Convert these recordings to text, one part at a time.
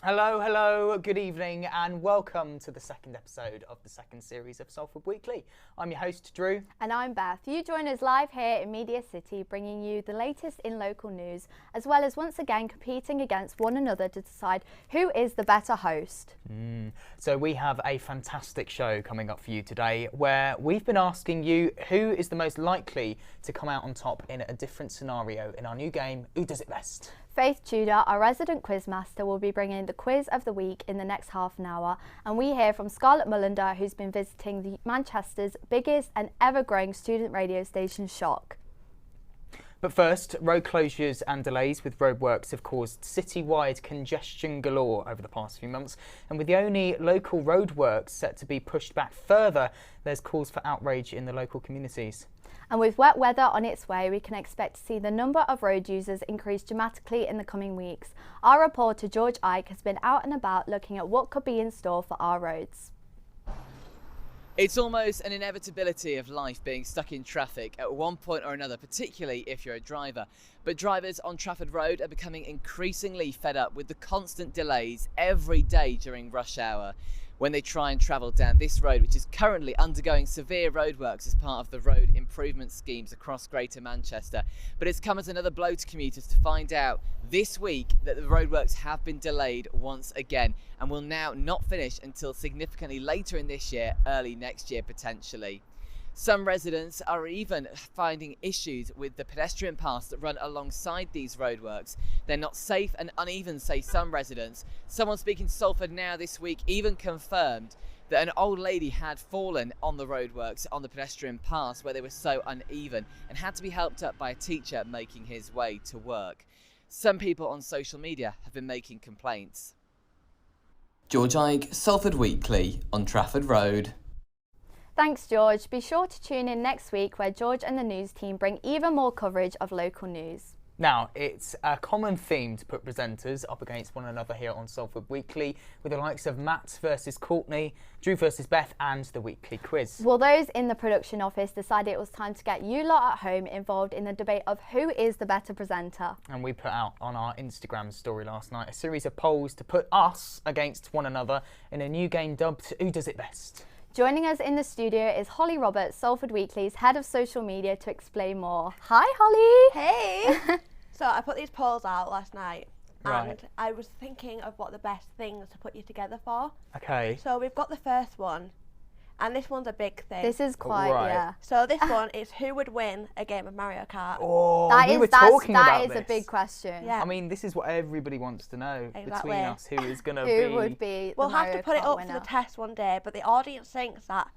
Hello, good evening, and welcome to the second episode of the second series of Salford Weekly. I'm your host, Drew. And I'm Beth. You join us live here in Media City, bringing you the latest in local news, as well as once again competing against one another to decide who is the better host. So we have a fantastic show coming up for you today, where we've been asking you who is the most likely to come out on top in a different scenario in our new game, Who Does It Best? Faith Tudor, our resident quizmaster, will be bringing the quiz of the week in the next half an hour, and we hear from Scarlett Mullender, who's been visiting Manchester's biggest and ever-growing student radio station, Shock. But first, road closures and delays with roadworks have caused citywide congestion galore over the past few months, and with the only local roadworks set to be pushed back further, there's cause for outrage in the local communities. And with wet weather on its way, we can expect to see the number of road users increase dramatically in the coming weeks. Our reporter George Ike has been out and about looking at what could be in store for our roads. It's almost an inevitability of life being stuck in traffic at one point or another, particularly if you're a driver. But drivers on Trafford Road are becoming increasingly fed up with the constant delays every day during rush hour when they try and travel down this road, which is currently undergoing severe roadworks as part of the road improvement schemes across Greater Manchester. But it's come as another blow to commuters to find out this week that the roadworks have been delayed once again and will now not finish until significantly later in this year, early next year potentially. Some residents are even finding issues with the pedestrian paths that run alongside these roadworks. They're not safe and uneven, say some residents. Someone speaking to Salford Now this week even confirmed that an old lady had fallen on the roadworks on the pedestrian paths where they were so uneven and had to be helped up by a teacher making his way to work. Some people on social media have been making complaints. George Ike, Salford Weekly on Trafford Road. Thanks, George. Be sure to tune in next week where George and the news team bring even more coverage of local news. Now, it's a common theme to put presenters up against one another here on Salford Weekly, with the likes of Matt versus Courtney, Drew versus Beth, and the weekly quiz. Well, those in the production office decided it was time to get you lot at home involved in the debate of who is the better presenter. And we put out on our Instagram story last night a series of polls to put us against one another in a new game dubbed Who Does It Best? Joining us in the studio is Holly Roberts, Salford Weekly's head of social media, to explain more. Hi, Holly. Hey. So I put these polls out last night, Right. and I was thinking of what the best things to put you together for. Okay. So we've got the first one, and this one's a big thing. This is quite, Right. yeah. So this one is who would win a game of Mario Kart. Oh, That we is were talking about a this. big question. Yeah. I mean, this is what everybody wants to know Exactly. between us. Who is going to Who be? would be We'll the have Mario to put it Kart up winner? for the test one day, but the audience thinks that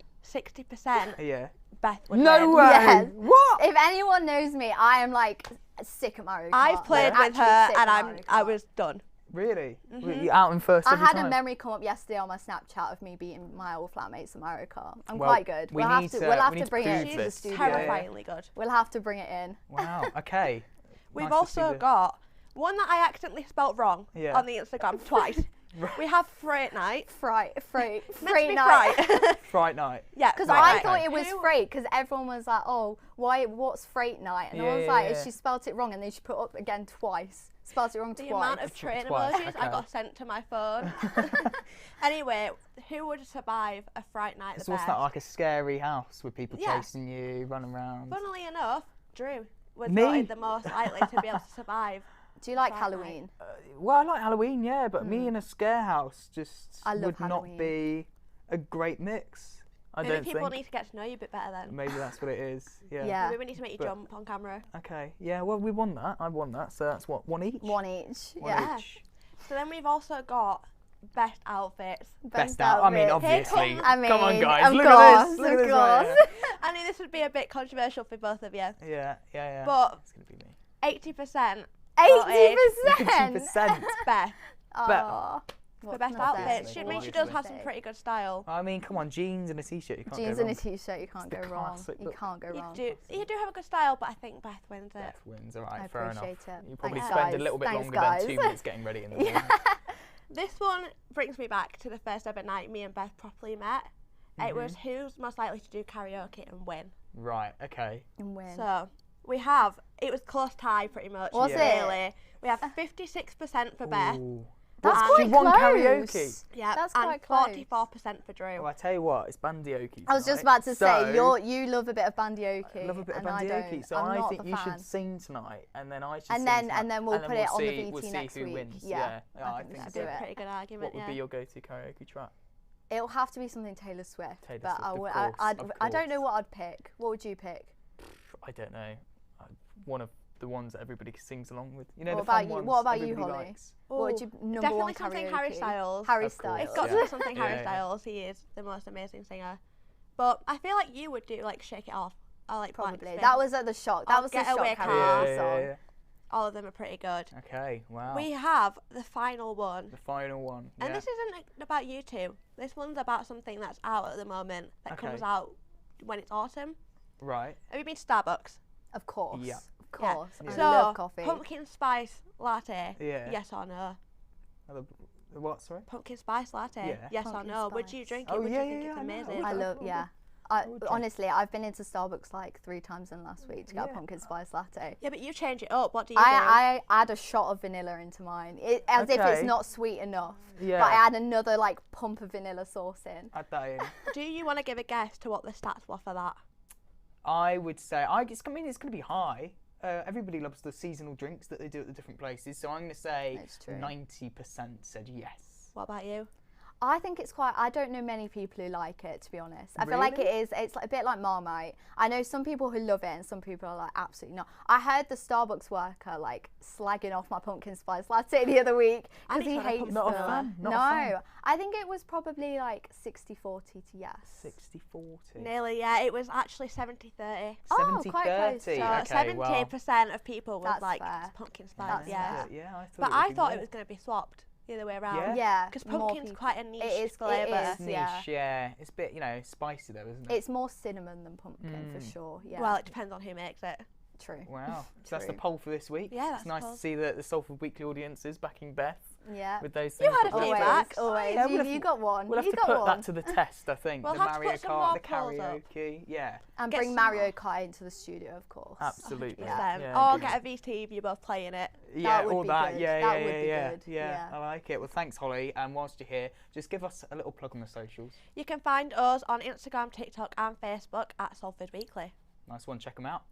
60% Yeah. Beth would No win. way. Yes. What? If anyone knows me, I am like sick at Mario Kart. I've played Like, with actually her, sick and at Mario I Kart. was done. Really? Were you out in first I every had time? a memory come up yesterday on my Snapchat of me beating my old flatmates at Mario Kart. I'm Well, quite good. we We'll have need to, to- we'll have we to need to bring it prove to the this. studio. Terrifyingly good. We'll have to bring it in. Wow. Okay. We've Nice to see also the- got one that I accidentally spelt wrong Yeah. on the Instagram twice. We have Freight Night. Fright Meant to free be night. Fright. Fright night. Yeah, Because Right, I okay. thought it was Who- freight, because everyone was like, oh, what's freight night? And I Yeah, was yeah, like, yeah. she spelt it wrong, and then she put up again twice. Spelt it wrong The twice. amount of train Twice, emojis I okay. got sent to my phone. Anyway, who would survive a Fright Night It's the also best? like a scary house with people Yeah. chasing you, running around. Funnily enough, Drew was Me? voted the most likely to be able to survive. Do you like Fright Night. Halloween? Well, I like Halloween, yeah, but me in a scare house just I love would Halloween. not be a great mix. I Maybe don't people think. need to get to know you a bit better then. Maybe that's what it is. Yeah. Yeah. Maybe we need to make you But- jump on camera. Okay. Yeah. Well, we won that. I won that. So that's what, one each. One each. One Yeah. each. So then we've also got best outfits. Best out. I mean, outfit. obviously. comes- I Come on, mean, guys. of Look at this. course, Look at of this right course. I knew this would be a bit controversial for both of you. here. Yeah. Yeah. Yeah. But it's gonna be me. 80% 80%. 50%. Beth Oh, for best not outfits. best? She means she What does is have it? some pretty good style. I mean, come on, jeans and a t-shirt. You can't Jeans go and a wrong. t-shirt, you can't the go wrong. classic You look. can't go wrong. You do have a good style, but I think Beth wins it. Beth wins. All I right. Fair enough. appreciate it. You probably Thanks, spend a guys. little bit Thanks, longer guys. than 2 minutes getting ready in the morning. This one brings me back to the first ever night me and Beth properly met. It was who's most likely to do karaoke and win. Right. Okay. And win. So we have, it was close tie pretty much. Was really. We have 56% for Beth Ooh. That's What? quite She won close. karaoke. Yeah, That's and quite close. 44% for Drew. Well, I tell you what, it's bandioki. I was just tonight. about to say, So, you love a bit of bandioki. I love a bit of and I bandioki, don't. so I'm I not think the you fan. should sing tonight, and then I should And sing then- tonight, and then we'll put it on the see, VT we'll see next who week. wins. Yeah, I I think we think should so. do That's a it. pretty good argument, What would yeah. be your go-to karaoke track? It'll have to be something Taylor Swift. Taylor but Swift, I, of would- course, I don't of know course. what I'd pick. What would you pick? I don't know. One of the ones that everybody sings along with. You know, What the fun about you? ones What about you, everybody Holly? likes. What would Ooh, you number definitely one something karaoke? Harry Styles. Harry Of course. Styles. It's got to Yeah. be something Harry Yeah. Styles. He is the most amazing singer. But I feel like you would do like Shake It Off. I like Blank Probably. Space. That was at the shock. That Or was the Getaway shock Car. karaoke song. Yeah. All of them are pretty good. Okay, wow. We have the final one. The final one. And yeah. this isn't about you two. This one's about something that's out at the moment that Okay. comes out when it's autumn. Right. Have you been to Starbucks? Of course. Yeah. Of course. I So, love coffee. pumpkin spice latte. Yeah. Yes or no? The what, sorry? Pumpkin spice latte. Yeah. Yes Pumpkin or no? Would you spice. drink it? Oh, Would yeah, you think yeah, it's I know. amazing? I love, would. yeah. I would drink. Honestly, I've been into Starbucks like 3 times in the last week to get a Yeah. pumpkin spice latte. Yeah, but you change it up. What do you do? I add a shot of vanilla into mine, as if it's Okay. not sweet enough. Yeah. But I add another like pump of vanilla sauce in. Add that in. Do you want to give a guess to what the stats were for that? I would say, it's going to be high. Everybody loves the seasonal drinks that they do at the different places, so I'm going to say That's true. 90% said yes. What about you? I think it's quite. I don't know many people who like it, to be honest. I feel like Really? it's like a bit like Marmite. I know some people who love it, and some people are like absolutely not. I heard the Starbucks worker like slagging off my pumpkin spice latte the other week I because need he to have a hates pumpkin Not a vanilla. fan? Not a No, fan? I think it was probably like 60-40 to yes. 60-40. Nearly, yeah. It was actually 70-30. Oh, quite close. 70-30. So Okay, well. 70% of people was That's like fair. pumpkin spice. That's yeah. fair. Yeah, I thought But it would I be thought more. it was going to be swapped the other way around. Yeah? Yeah, Because more pumpkin's people- quite a niche It is. flavour. It is. Niche, Yeah. yeah. It's a bit, spicy though, isn't it? It's more cinnamon than pumpkin for sure. Yeah. Well, it depends on who makes it. true. Wow. So that's the True. poll for this week. Yeah, It's that's the nice poll. to see that the Salford Weekly audience is backing Beth Yeah. with those You things. had a that we've few done. back. Always. Yeah, we'll you have got one. We'll have you to got put one. that to the test, I think. We'll the have to Mario put some Kart, more the polls up. karaoke. Yeah, And Get bring some Mario more. Kart into the studio, of course. absolutely. 100%. Yeah, Or good. get a VT if you're both playing it. Yeah, would all be that. good. Yeah, That yeah, would be yeah, good. yeah. Yeah. I like it. Well, thanks, Holly. And whilst you're here, just give us a little plug on the socials. You can find us on Instagram, TikTok, and Facebook at Salford Weekly. Nice one. Check them out.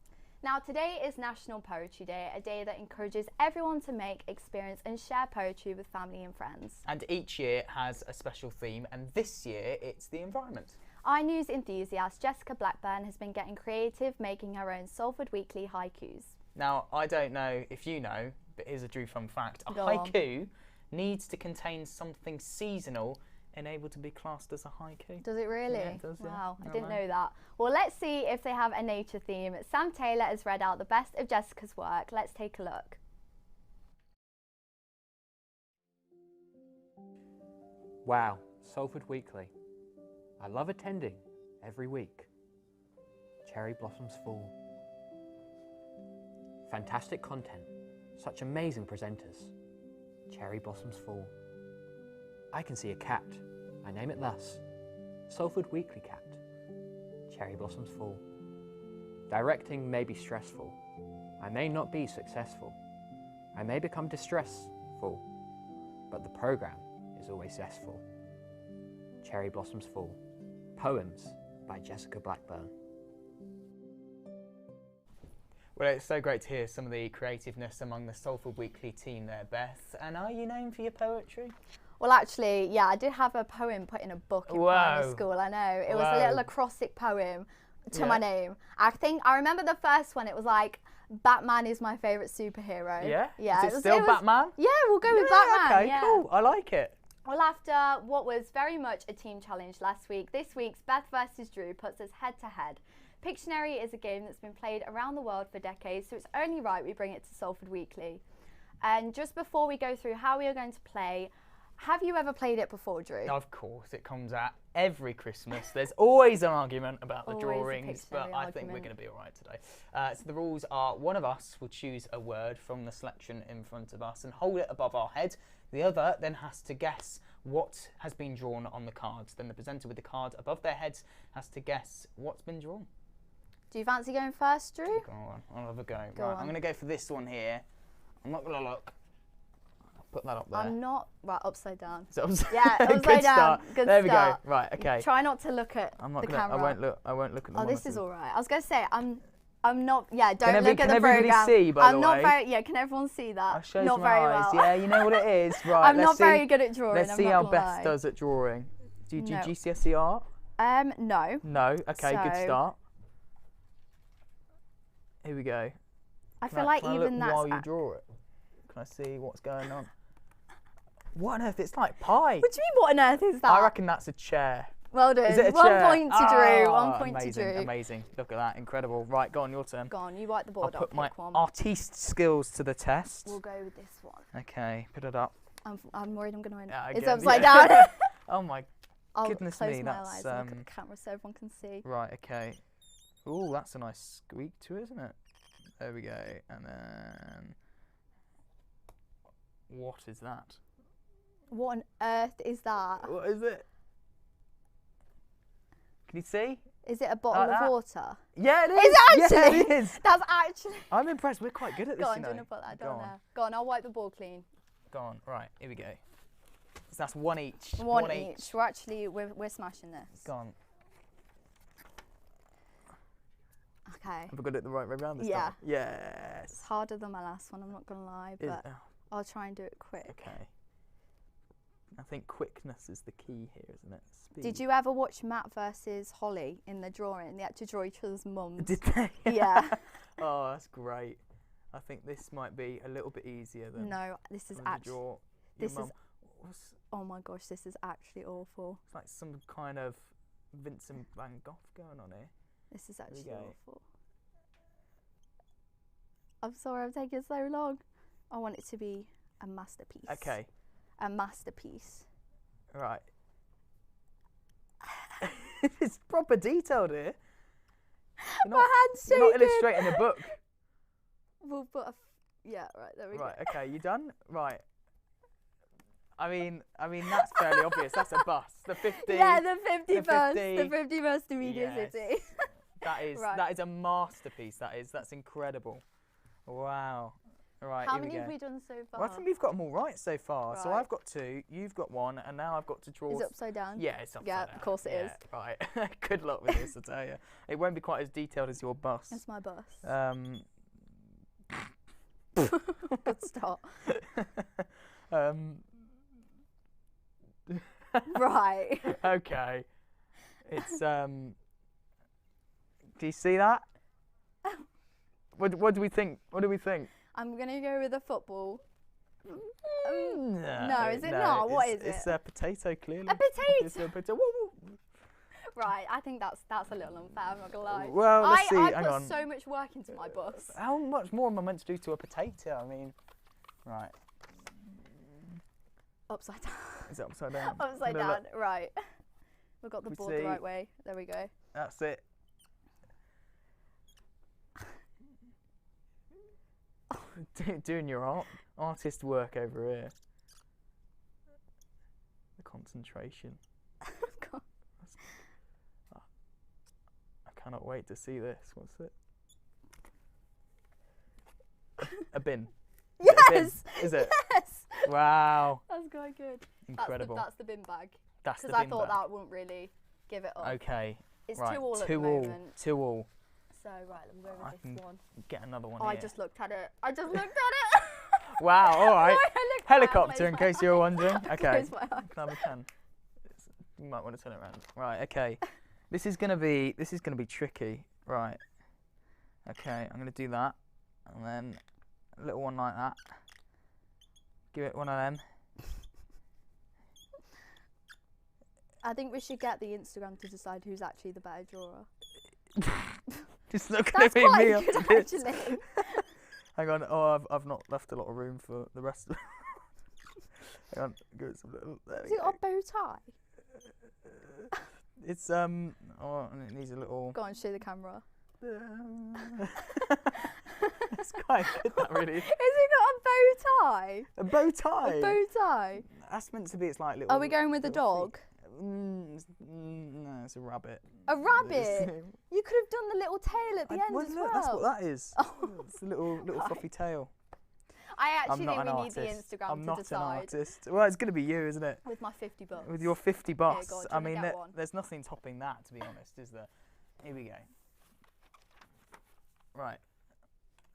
Now, today is National Poetry Day, a day that encourages everyone to make, experience, and share poetry with family and friends. And each year has a special theme, and this year it's the environment. iNews enthusiast Jessica Blackburn has been getting creative, making her own Salford Weekly haikus. Now, I don't know if you know, but here's a Drew fun fact. A Go on. haiku needs to contain something seasonal and able to be classed as a haiku. Does it really? Yeah, it does, yeah. Wow, I Oh, didn't wow. know that. Well, let's see if they have a nature theme. Sam Taylor has read out the best of Jessica's work. Let's take a look. Wow, Salford Weekly. I love attending every week. Cherry blossoms fall. Fantastic content, such amazing presenters. Cherry blossoms fall. I can see a cat. I name it thus. Salford Weekly Cat. Cherry blossoms fall. Directing may be stressful. I may not be successful. I may become distressful. But the program is always zestful. Cherry blossoms fall. Poems by Jessica Blackburn. Well, it's so great to hear some of the creativeness among the Salford Weekly team there, Beth. And are you known for your poetry? Well, actually, yeah, I did have a poem put in a book in primary Whoa. school. I know. It was a Whoa. little acrostic poem to my Yeah. name. I remember the first one. It was like, Batman is my favourite superhero. Yeah? Yeah. Is it still Batman? Yeah, we'll go with Yeah, Batman. Okay, yeah. cool. I like it. Well, after what was very much a team challenge last week, this week's Beth versus Drew puts us head to head. Pictionary is a game that's been played around the world for decades, so it's only right we bring it to Salford Weekly. And just before we go through how we are going to play, have you ever played it before, Drew? Of course, it comes out every Christmas. There's always an argument about the Always a drawings, but Pictionary I think we're argument. going to be all right today. So the rules are one of us will choose a word from the selection in front of us and hold it above our head. The other then has to guess what has been drawn on the cards. Then the presenter with the card above their heads has to guess what's been drawn. Do you fancy going first, Drew? Go on, I'll have a go. Go right, on. I'm going to go for this one here. I'm not going to look. Put that up there. I'm not right upside down. So Yeah, upside Good down. start. Good there start. we go. Right. Okay. Try not to look at I'm not the gonna. camera. I won't look at the Oh, this monitors. is all right. I was gonna say I'm not. Yeah, don't Can look at the everybody program. see, by the I'm not way? very. Yeah, can everyone see that? I showed not my very eyes. well. Yeah, you know what it is. Right. I'm let's not see, very good at drawing. Let's I'm see not how gonna Beth lie. does at drawing. Do you do No. GCSE art? No. No. Okay. Good So- start. Here we go. I Can feel like can I even look that's. while you draw it. Can I see what's going on? What on earth? It's like pie. What do you mean? What on earth is that? I reckon that's a chair. Well done. Is it a 1 chair? point to Drew. Oh, 1 point amazing, to Drew. Amazing. Look at that. Incredible. Right, go on, your turn. Go on, you wipe the I'll board up. put my Pick one. artiste skills to the test. We'll go with this one. Okay, put it up. I'm worried I'm going to end Yeah, It's again, upside yeah. down. Oh my I'll goodness close me, my that's, eyes and look at the camera so everyone can see. right, okay. Ooh, that's a nice squeak to it, isn't it? There we go. And then what is that? What on earth is that? What is it? Can you see? Is it a bottle Like of that? water? Yeah, it is. Is it Yeah, actually? it is. That's actually. I'm impressed. We're quite good at this, Go on, you do you know. want to put that Go down on. there? Go on, I'll wipe the board clean. Go on. Right, here we go. So that's one each. One each. We're actually, we're smashing this. Go on. Okay. Have I got it the right way around this Yeah. time? Yes. It's harder than my last one, I'm not going to lie, Is- but oh, I'll try and do it quick. okay. I think quickness is the key here, isn't it? Speed. Did you ever watch Matt versus Holly in the drawing? They had to draw each other's mums. Did they? Yeah. Oh, that's great. I think this might be a little bit easier than No, this is than to actually. draw your this is- mum. What's- Oh my gosh, this is actually awful. It's like some kind of Vincent van Gogh going on here. This is we actually go. awful. I'm sorry, I'm taking so long. I want it to be a masterpiece. Okay, A masterpiece. right. It's proper detailed here. You're My not, hand's you're not shaking. illustrating a book. We'll put a. Yeah, right, there we Right, go. okay, you done? Right. I mean that's fairly obvious. That's a bus. The 50. Yeah, the 51st. 50. The 51st to Media Yes. City. That Right. is a masterpiece. That's incredible. Wow. Right. How here many we have go. we done so far? Well, I think we've got them all right so far. So Right. I've got 2, you've got 1, and now I've got to draw. Is it upside down? Yeah, it's upside Yeah, down. of course it is. Right. Good luck with this, I tell you. It won't be quite as detailed as your bus. It's my bus. Good start. Right. Okay. It's Do you see that? What do we think? What do we think? I'm going to go with a football. No, is it not? What is It's it? a potato, clearly. A potato? It's a potato. Woo, woo. Right, I think that's a little unfair, I'm not going to lie. Well, let's see. I Hang put on. so much work into my bus. How much more am I meant to do to a potato? I mean, right. Upside down. Is it upside down? Upside No, down, right. We've got the We board the see. right way. There we go. That's it. Doing your artist work over here. The concentration. God. I cannot wait to see this. What's it? A bin. Is it a bin? Yes! Is it? Yes! Wow. That's quite good. Incredible. That's the bin bag. That's the Because I bin thought bag. that wouldn't really give it up. Okay. It's right. 2-2 at the 2-2. moment. 2-2. So, right, we'll go I with can this one. get another one Oh, I here. just looked at it. I just looked at it! Wow, all right. I looked at it, Helicopter, in I case you were wondering. I Okay. closed my eyes. Can I have a pen? You might want to turn it around. Right, okay. This is gonna be tricky. Right. Okay, I'm gonna do that. And then a little one like that. Give it one of them. I think we should get the Instagram to decide who's actually the better drawer. Just not gonna That's be quite me up good, to this. actually. Hang on. Oh, I've not left a lot of room for the rest of Hang on, give it some little. There Has we it go. got a bow tie? It's oh, and it needs a little. Go on, show the camera. It's quite good, that really. Has it got a bow tie? A bow tie. A bow tie? That's meant to be. It's like little. Are we going with a little dog? feet. No, it's a rabbit. A rabbit? You could have done the little tail at the end as Look, well. that's what that is. Oh. It's a little fluffy tail. I actually I'm not think an we need the artist. Instagram I'm to not decide. an artist. Well, it's going to be you, isn't it? With my 50 bucks. With your 50 Here, bucks. go on, do you I wanna mean, get one? there's nothing topping that, to be honest, is there? Here we go. Right.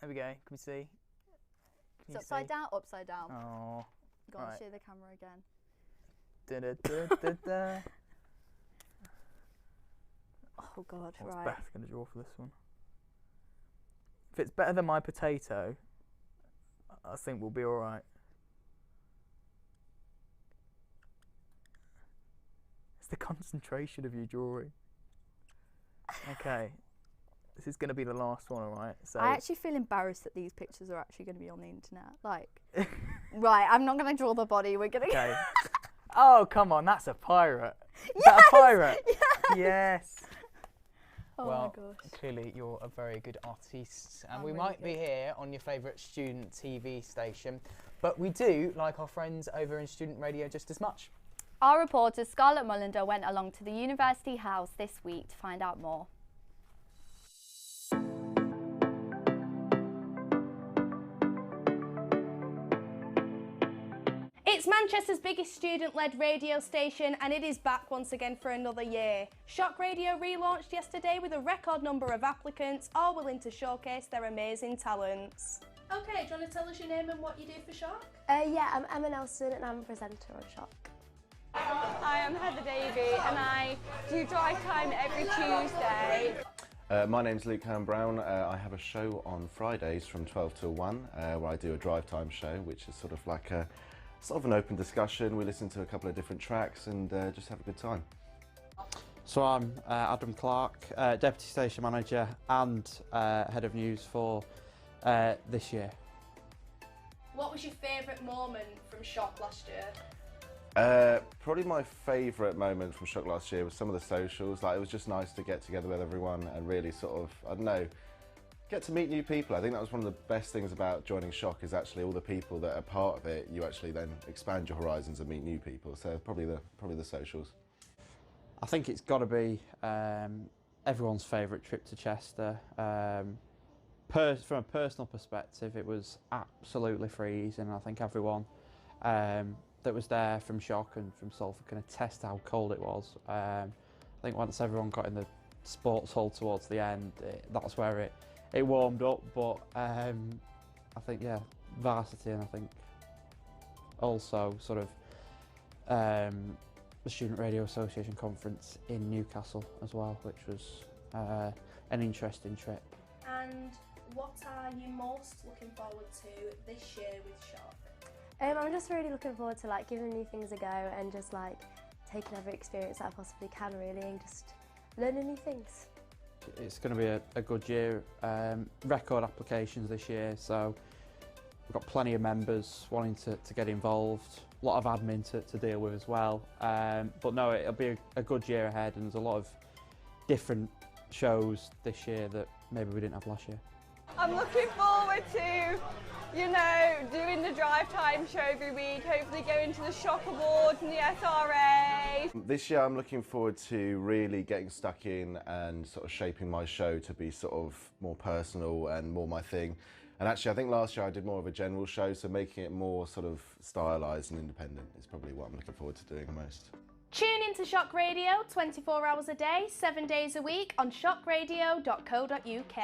There we go. Can we see? Can It's upside down, upside down. Oh. Go on, right. show the camera again. Da-da-da-da-da. Oh God, What's right. Beth going to draw for this one? If it's better than my potato, I think we'll be all right. It's the concentration of you drawing. Okay. This is going to be the last one, all right? So I actually feel embarrassed that these pictures are actually going to be on the internet. Like, right, I'm not going to draw the body. We're going to. Okay. Oh, come on, that's a pirate. Is that a pirate? Yes. Yes. Oh Well, my gosh. clearly you're a very good artiste, and I'm we really might be good. here on your favourite student TV station, but we do like our friends over in student radio just as much. Our reporter Scarlett Mullender went along to the University House this week to find out more. It's Manchester's biggest student-led radio station, and it is back once again for another year. Shock Radio relaunched yesterday with a record number of applicants, all willing to showcase their amazing talents. Okay, do you want to tell us your name and what you do for Shock? Yeah, I'm Emma Nelson and I'm a presenter on Shock. Hi, I'm Heather Davey and I do drive time every Tuesday. My name's Luke Brown. I have a show on Fridays from 12 till 1 where I do a drive time show, which is sort of like a sort of an open discussion. We listen to a couple of different tracks and just have a good time. So I'm Adam Clark, Deputy Station Manager and Head of News for this year. What was your favourite moment from Shock last year? Probably my favourite moment from Shock last year was some of the socials. Like, it was just nice to get together with everyone and really sort of, I don't know, get to meet new people. I think that was one of the best things about joining Shock, is actually all the people that are part of it. You actually then expand your horizons and meet new people. So probably the socials. I think it's got to be everyone's favourite trip to Chester. From a personal perspective, it was absolutely freezing. I think everyone that was there from Shock and from Salford can attest how cold it was. I think once everyone got in the sports hall towards the end, that's where it warmed up. But I think, yeah, varsity, and I think also sort of the Student Radio Association conference in Newcastle as well, which was an interesting trip. And what are you most looking forward to this year with Shock? I'm just really looking forward to like giving new things a go and just like taking every experience that I possibly can, really, and just learning new things. It's going to be a good year. Record applications this year, so we've got plenty of members wanting to get involved. A lot of admin to deal with as well. But no, it'll be a good year ahead, and there's a lot of different shows this year that maybe we didn't have last year. I'm looking forward to, you know, doing the drive time show every week, hopefully going to the Shock Awards and the SRA. This year I'm looking forward to really getting stuck in and sort of shaping my show to be sort of more personal and more my thing. And actually, I think last year I did more of a general show, so making it more sort of stylised and independent is probably what I'm looking forward to doing the most. Tune into Shock Radio 24 hours a day, 7 days a week on shockradio.co.uk.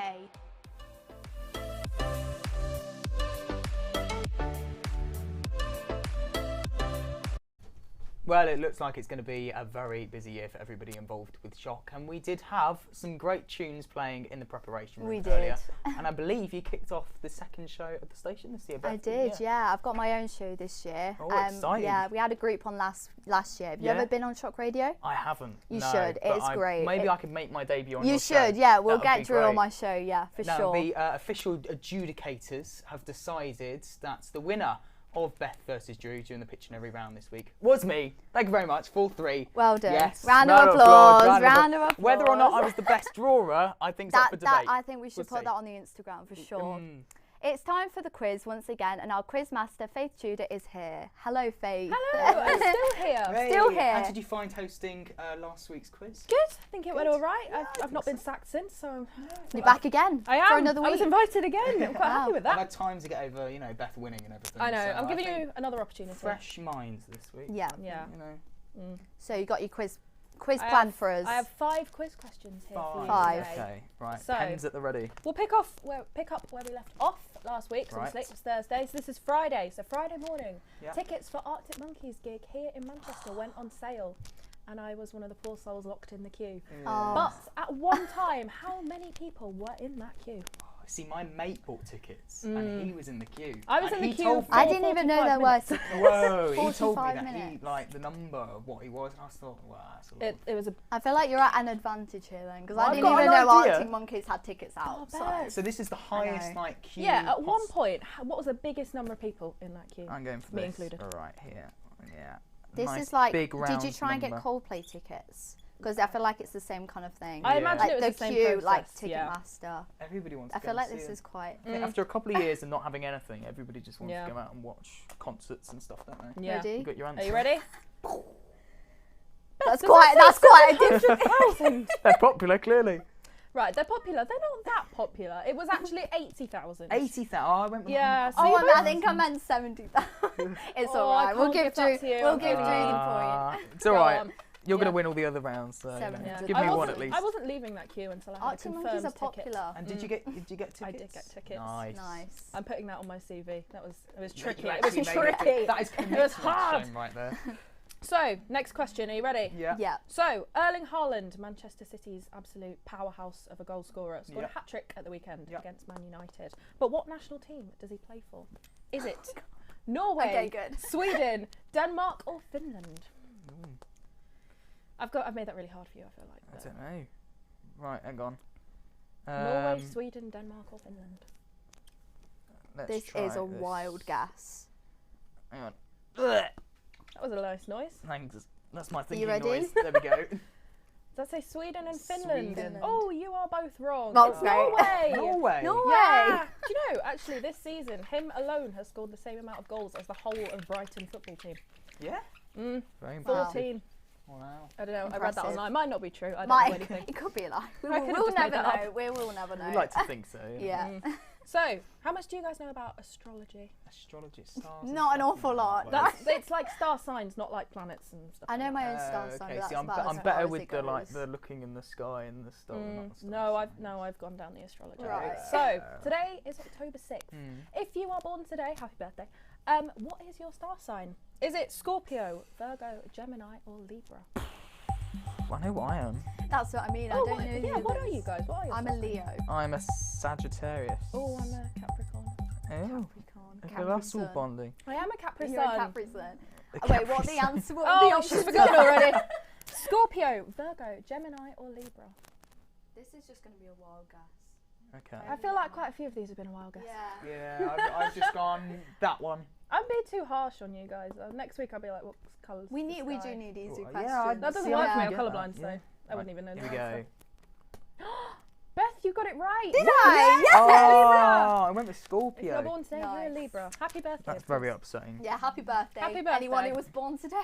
Well, it looks like it's going to be a very busy year for everybody involved with Shock, and we did have some great tunes playing in the preparation room We earlier. did. And I believe you kicked off the second show at the station this year, Beth, I didn't did, you? yeah. I've got my own show this year. Oh, exciting. Yeah, we had a group on last year. Have you Yeah. ever been on Shock Radio? I haven't. You no, should. but It's great. Maybe I could make my debut on You your should, show. yeah. We'll That would be get Drew on great. my show, yeah, for Now, sure. the official adjudicators have decided that the winner of Beth versus Drew during the Pictionary round this week was me. Thank you very much. 4-3. Well done. Yes. Round of applause. Round of applause. Whether or not I was the best drawer, I think's up for debate. I think we should We'll put see. that on the Instagram for sure. It's time for the quiz once again, and our quiz master, Faith Tudor, is here. Hello, Faith. Hello, I'm still here. Hey, Still here. How did you find hosting last week's quiz? Good. I think it went all right. I've not been sacked since, so You're back again. I am. For another week. I was invited again. I'm quite happy with I've that. had time to get over, Beth winning and everything. I know. So I'm giving think you another opportunity. fresh minds this week. Yeah. Yeah. So you got your quiz planned for us. I have 5 quiz questions here for you. 5. today. Okay, right. So- Pens at the ready. We'll pick up where we left off last week. So Right. it was Thursday. So this is Friday. So Friday morning, Yeah. tickets for Arctic Monkeys gig here in Manchester went on sale, and I was one of the poor souls locked in the queue. Oh. But at one time, how many people were in that queue? See, my mate bought tickets and he was in the queue. I was and in the he queue told for me- I didn't even know there 45 were minutes. tickets. Whoa, he told me 45 that minutes. the number of what he was, and I thought, wow, that's a lot. It was a I feel like you're at an advantage here then, because I I've didn't got even an know idea. Arctic Monkeys had tickets out. So this is the highest know. queue. yeah. At one point, what was the biggest number of people in that queue? I'm going for Me this. included. All right here. Yeah. This Nice is like, big did you round try and get number. Coldplay tickets? Because I feel like it's the same kind of thing. I Yeah. imagine Like it was the the same queue, process. like yeah. Ticketmaster. Everybody wants I to go feel and like see this him. is quite. I think after a couple of years of not having anything, everybody just wants Yeah. to go out and watch concerts and stuff, don't they? Yeah. Ready? You got your answer. Are you ready? That's quite a different. 1,000. They're popular, clearly. Right, they're popular. They're not that popular. It was actually 80,000. 80,000. Oh, I went with Yeah. So Oh, you I both- think I meant 70,000. It's Oh, alright. I We'll can't give give that Drew. to you. We'll give Drew the Ah, point. It's Go alright. on. You're going Yeah. to win all the other rounds, so 7. Yeah. give I me one wasn't- at least. I wasn't leaving that queue until I had a Arctic confirmed Monkeys are ticket. popular. And did you get tickets? I did get tickets. Nice. Nice. I'm putting that on my CV. It was Yeah, tricky. you It was actually made it. tricky. That is commitment hard. shown right there. So, next question. Are you ready? Yeah. Yeah. So, Erling Haaland, Manchester City's absolute powerhouse of a goal scorer, scored Yeah. a hat-trick at the weekend Yeah. against Man United. But what national team does he play for? Is it Norway, Okay, good. Sweden, Denmark, or Finland? I've made that really hard for you, I feel like. I don't know. Right, hang on. Norway, Sweden, Denmark, or Finland? Let's This try is a this. wild guess. Hang on. Ugh. That was a nice noise. Thanks. That's my you thinking ready? noise. There we go. Does that say Sweden and Finland? Sweden. Oh, you are both wrong. Oh, It's great. Norway. Norway. Norway. Yeah. Do you know, actually, this season, him alone has scored the same amount of goals as the whole of Brighton football team. Yeah. Mm, Very impressive. 14. Wow. I don't know. I read that Impressive. online. Might not be true. I don't know Mike, anything. it could be a lie. I could've We'll just made never that up. know. We will never know. We like to think so. Yeah. So, how much do you guys know about astrology? Astrology, stars. and Not an stuff, awful no, lot. well, It's like star signs, not like planets and stuff. I know like my own star sign, okay, but that's see, I'm, about be- as I'm far better as with it the goes. the looking in the sky and the star. that. not the No, star I've gone down the astrology Right. route. So, today is October 6th. Hmm. If you are born today, happy birthday. What is your star sign? Is it Scorpio, Virgo, Gemini, or Libra? I know what I am. That's what I mean. I Oh, don't what, know. yeah, who what it are is. you guys? What are you? I'm a Leo. I'm a Sagittarius. Oh, I'm a Capricorn. Oh, Capricorn. that's all bonding. I am a Capri You're a Sun. Capri Sun. A Oh, wait, what Capri the Sun. answer? What Oh, the she's options forgotten are? already. Scorpio, Virgo, Gemini, or Libra? This is just going to be a wild guess. Okay. I feel like quite a few of these have been a while guess. Yeah. Yeah, I've just gone that one. I'm being too harsh on you guys. Next week I'll be like, what colours? We the do sky? need easy Well, questions. yeah, I- That doesn't See, work I for me. can I'm get that, colourblind, so yeah. I wouldn't even know Here the we go. answer. Beth, you got it right. Did I? Yes. Oh, I went with If you're Scorpio. born today, you're a Nice. Libra. Happy birthday. That's of very course. upsetting. Yeah, happy birthday. Happy birthday. Anyone who was born today.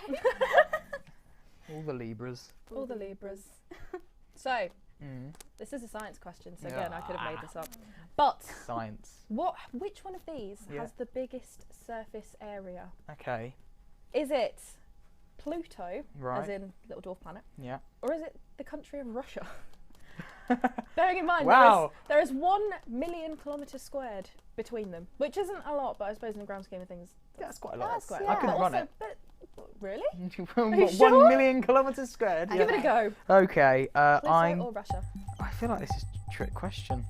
All the Libras. All the Libras. So, Mm. this is a science question, so again, I could have made this up. But, Science. which one of these Yeah. has the biggest surface area? Okay. Is it Pluto, Right. as in little dwarf planet, Yeah. or is it the country of Russia? Bearing in mind, Wow. there is 1 million kilometres squared between them, which isn't a lot, but I suppose in the grand scheme of things, That's quite a lot. That's quite. yeah. I couldn't But run also, it. But, really? What, sure? 1 million kilometres squared. Give it a go. Okay. Pluto or Russia? I feel like this is a trick question.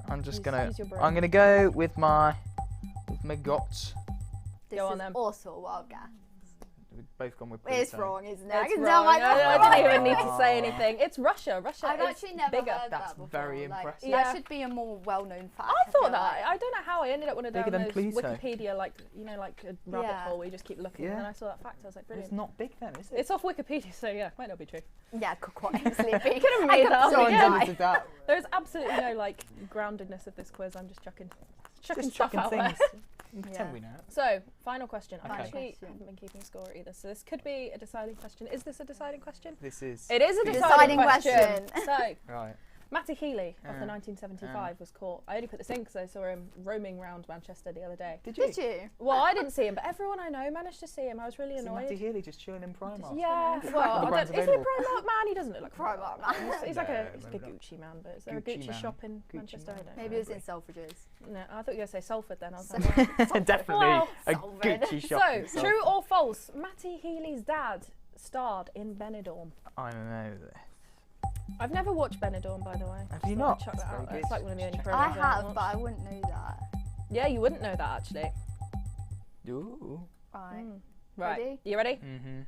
I'm just gonna. use your brain. I'm gonna go with my gut. This Go on is then. also a wild guess. both gone with Pluto. It's wrong, isn't it? It's I can wrong. tell my I didn't even need to say anything. It's Russia. Russia I've is actually never bigger. heard That's that before. very Like, impressive. Yeah. That should be a more well-known fact. I thought feel that. like. I don't know how I ended up on a Bigger down than those Pluto. Wikipedia, like like a rabbit Yeah. hole where you just keep looking. And Yeah. then I saw that fact. I was like, brilliant. It's not big then, is it? It's off Wikipedia, so yeah, might not be true. Yeah, could quite easily be. Could have made that up. Someone Yeah. invented that. There's absolutely no like groundedness of this quiz. I'm just chucking Just stuff chucking out things. there. You can pretend we know it. So, final question. I Okay. actually haven't been keeping score either, so this could be a deciding question. Is this a deciding question? This is. It is a Deciding deciding question. question. So, Right. Matty Healy of the 1975 was caught. I only put this in because I saw him roaming around Manchester the other day. Did you? Did you? Well, I didn't see him, but everyone I know managed to see him. I was really See Matty annoyed. Healy just chilling in Primark. Yeah, The well, I brand's don't, is he a available. Primark man? He doesn't look like a Primark Primark man. He's like a maybe not. Gucci man, but is there a Gucci Gucci man. shop in Gucci Manchester? I man. don't know. Maybe it was in Selfridges. No, I thought you were going to say Salford then. I was like, wow. Definitely Well, a Salford. Gucci shop. in So, Salford. true or false? Matty Healy's dad starred in Benidorm. I don't know this. I've never watched Benidorm, by the way. Have Just you thought not? I'd chuck That's that very out there. good. It's like one of the only I programs have, watch. but I wouldn't know that. Yeah, you wouldn't know that actually. Ooh. Right. Right. Ready? You ready? Mm-hmm.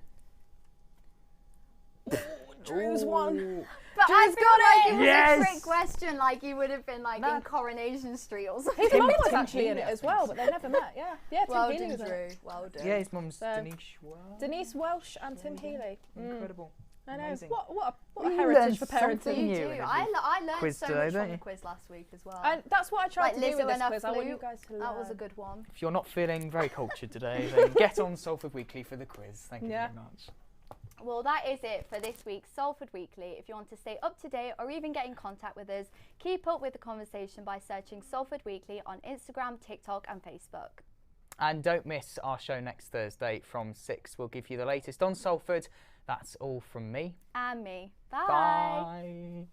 Drew's won. But I Drew's feel got like it! it was Yes! a trick question, like you would have been like Nah. in Coronation Street or something. His mum was Tim actually in Healy, it I as think well, so. but they never met. Yeah, yeah. Tim Well Healy done, was in Drew. it. Well done. Yeah, his mum's So, Denise Welch. Denise Welsh and Tim Healy. Incredible. I know. Amazing. What a You heritage learn for something parenting. You new do. in I every learned quiz so today, much don't from the you? quiz last week as well. And that's what I tried like to do Lizzo with this and her quiz. I want you flute. guys to learn. That was a good one. If you're not feeling very cultured today, then get on Salford Weekly for the quiz. Thank you Yeah. very much. Well, that is it for this week's Salford Weekly. If you want to stay up to date or even get in contact with us, keep up with the conversation by searching Salford Weekly on Instagram, TikTok and Facebook. And don't miss our show next Thursday from 6. We'll give you the latest on Salford. That's all from me. And me. Bye. Bye.